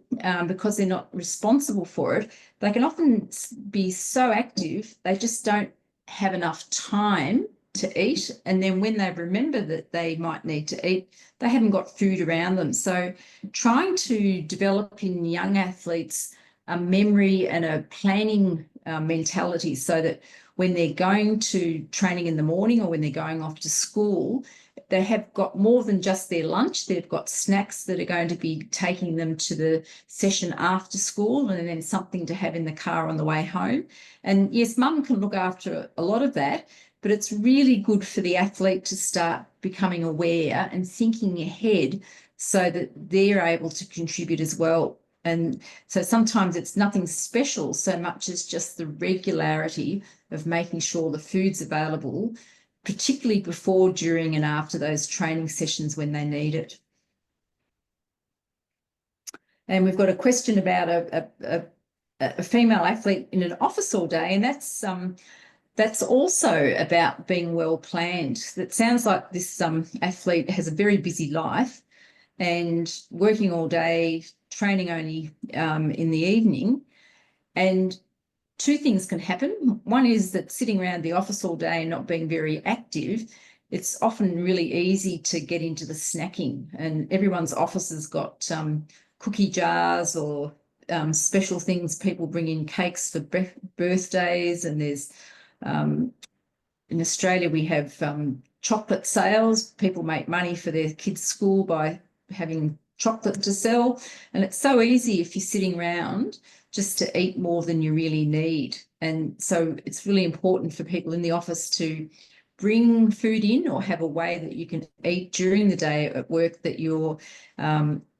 because they're not responsible for it, they can often be so active, they just don't have enough time to eat. And then when they remember that they might need to eat, they haven't got food around them. So trying to develop in young athletes a memory and a planning mentality, so that when they're going to training in the morning or when they're going off to school, they have got more than just their lunch. They've got snacks that are going to be taking them to the session after school, and then something to have in the car on the way home. And yes, mum can look after a lot of that, but it's really good for the athlete to start becoming aware and thinking ahead so that they're able to contribute as well. And so sometimes it's nothing special so much as just the regularity of making sure the food's available, particularly before, during, and after those training sessions when they need it. And we've got a question about a female athlete in an office all day, and that's also about being well planned. That sounds like this athlete has a very busy life and working all day, training only in the evening. And two things can happen. One is that sitting around the office all day and not being very active, it's often really easy to get into the snacking, and everyone's office has got cookie jars or special things. People bring in cakes for birthdays, and there's in Australia we have chocolate sales. People make money for their kids' school by having chocolate to sell, and it's so easy if you're sitting around just to eat more than you really need. And so it's really important for people in the office to bring food in or have a way that you can eat during the day at work, that you're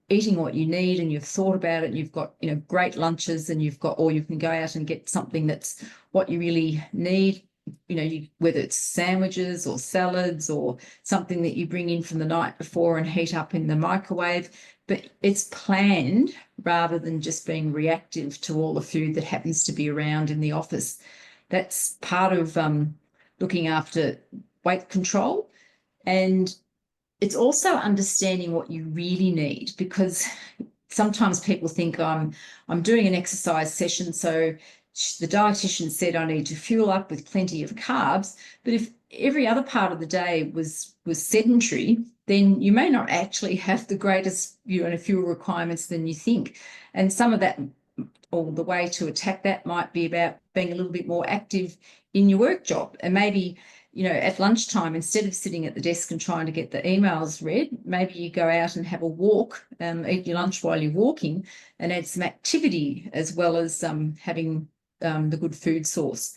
eating what you need and you've thought about it and you've got, you know, great lunches, and you've got, or you can go out and get something that's what you really need. You know, whether it's sandwiches or salads or something that you bring in from the night before and heat up in the microwave, but it's planned rather than just being reactive to all the food that happens to be around in the office. That's part of looking after weight control. And it's also understanding what you really need, because sometimes people think I'm doing an exercise session, so the dietitian said I need to fuel up with plenty of carbs. But if every other part of the day was sedentary, then you may not actually have the greatest, fuel requirements than you think. And some of that, or the way to attack that, might be about being a little bit more active in your work job. And maybe, at lunchtime, instead of sitting at the desk and trying to get the emails read, maybe you go out and have a walk, eat your lunch while you're walking, and add some activity as well as having the good food source.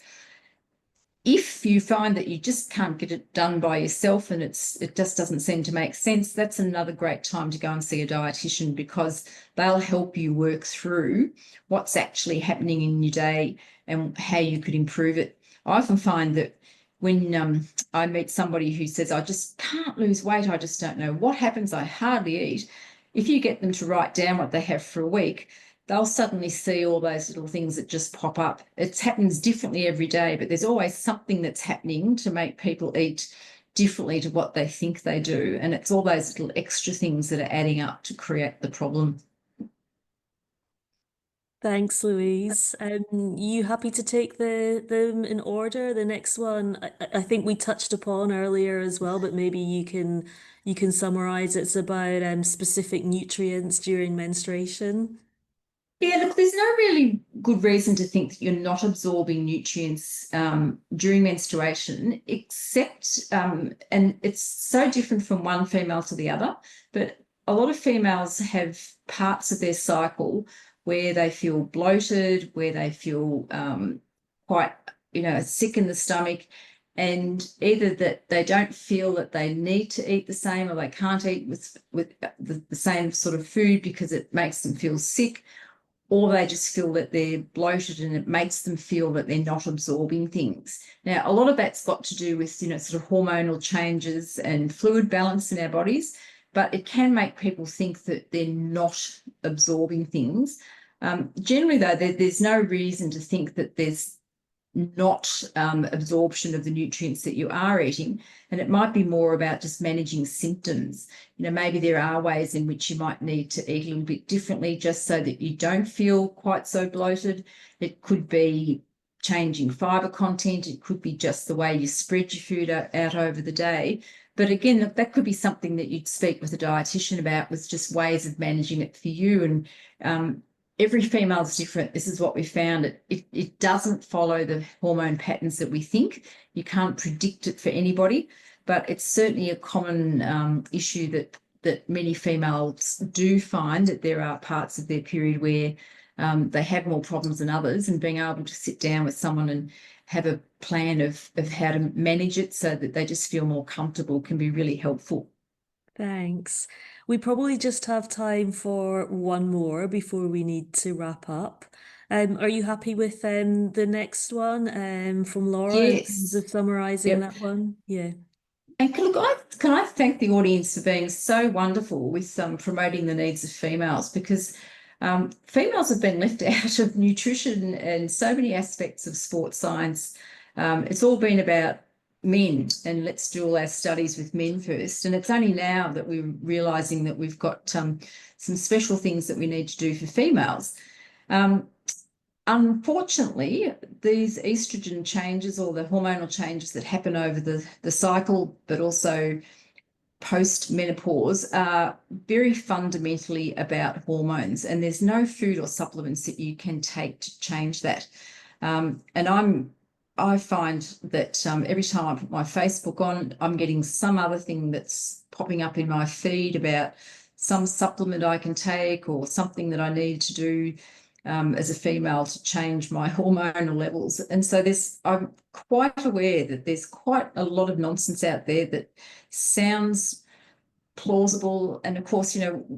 If you find that you just can't get it done by yourself and it just doesn't seem to make sense, that's another great time to go and see a dietitian, because they'll help you work through what's actually happening in your day and how you could improve it. I often find that when I meet somebody who says, I just can't lose weight, I just don't know what happens, I hardly eat, if you get them to write down what they have for a week, they'll suddenly see all those little things that just pop up. It happens differently every day, but there's always something that's happening to make people eat differently to what they think they do. And it's all those little extra things that are adding up to create the problem. Thanks, Louise. You happy to take them in order? The next one, I think we touched upon earlier as well, but maybe you can summarize. It's about specific nutrients during menstruation. Yeah, look, there's no really good reason to think that you're not absorbing nutrients during menstruation, except, and it's so different from one female to the other, but a lot of females have parts of their cycle where they feel bloated, where they feel quite, sick in the stomach, and either that they don't feel that they need to eat the same, or they can't eat with the same sort of food because it makes them feel sick, or they just feel that they're bloated and it makes them feel that they're not absorbing things. Now, a lot of that's got to do with, sort of hormonal changes and fluid balance in our bodies, but it can make people think that they're not absorbing things. Generally, though, there's no reason to think that there's not absorption of the nutrients that you are eating. And it might be more about just managing symptoms. Maybe there are ways in which you might need to eat a little bit differently just so that you don't feel quite so bloated. It could be changing fiber content. It could be just the way you spread your food out over the day. But again, that could be something that you'd speak with a dietitian about, with just ways of managing it for you. And every female is different. This is what we found. It doesn't follow the hormone patterns that we think. You can't predict it for anybody, but it's certainly a common issue that many females do find, that there are parts of their period where they have more problems than others, and being able to sit down with someone and have a plan of how to manage it so that they just feel more comfortable can be really helpful. Thanks. We probably just have time for one more before we need to wrap up. Are you happy with the next one from Laura in terms Yes. of summarizing Yep. that one? Yeah. And can I thank the audience for being so wonderful with promoting the needs of females, because females have been left out of nutrition and so many aspects of sports science. It's all been about men, and let's do all our studies with men first. And it's only now that we're realising that we've got some special things that we need to do for females. Unfortunately, these estrogen changes, or the hormonal changes that happen over the cycle, but also post-menopause, are very fundamentally about hormones, and there's no food or supplements that you can take to change that. And I find that every time I put my Facebook on, I'm getting some other thing that's popping up in my feed about some supplement I can take, or something that I need to do as a female to change my hormonal levels. And so I'm quite aware that there's quite a lot of nonsense out there that sounds plausible. And of course,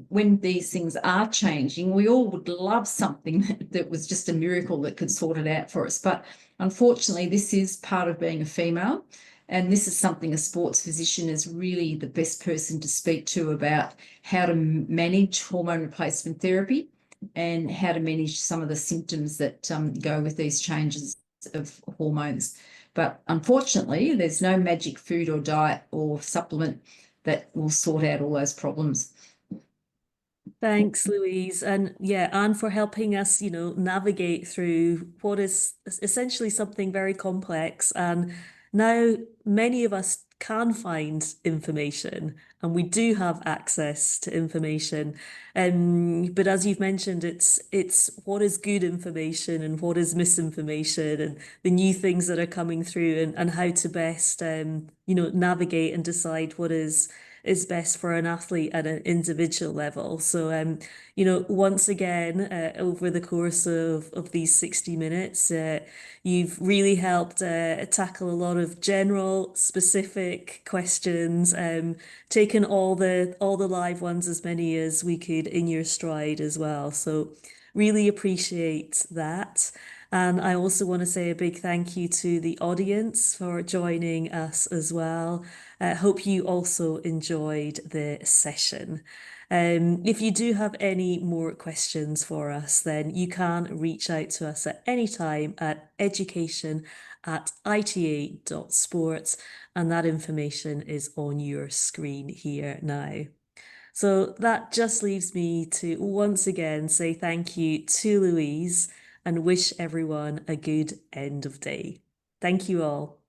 when these things are changing, we all would love something that was just a miracle that could sort it out for us. But unfortunately, this is part of being a female. And this is something a sports physician is really the best person to speak to about how to manage hormone replacement therapy and how to manage some of the symptoms that go with these changes of hormones. But unfortunately, there's no magic food or diet or supplement that will sort out all those problems. Thanks, Louise. And yeah, and for helping us, navigate through what is essentially something very complex. And now many of us can find information and we do have access to information. But as you've mentioned, it's what is good information and what is misinformation and the new things that are coming through and how to best navigate and decide what is best for an athlete at an individual level. So, once again, over the course of these 60 minutes, you've really helped tackle a lot of general, specific questions, taken all the live ones, as many as we could in your stride as well. So, really appreciate that. And I also want to say a big thank you to the audience for joining us as well. Hope you also enjoyed the session. If you do have any more questions for us, then you can reach out to us at any time at education@ita.sports, and that information is on your screen here now. So that just leaves me to once again say thank you to Louise and wish everyone a good end of day. Thank you all.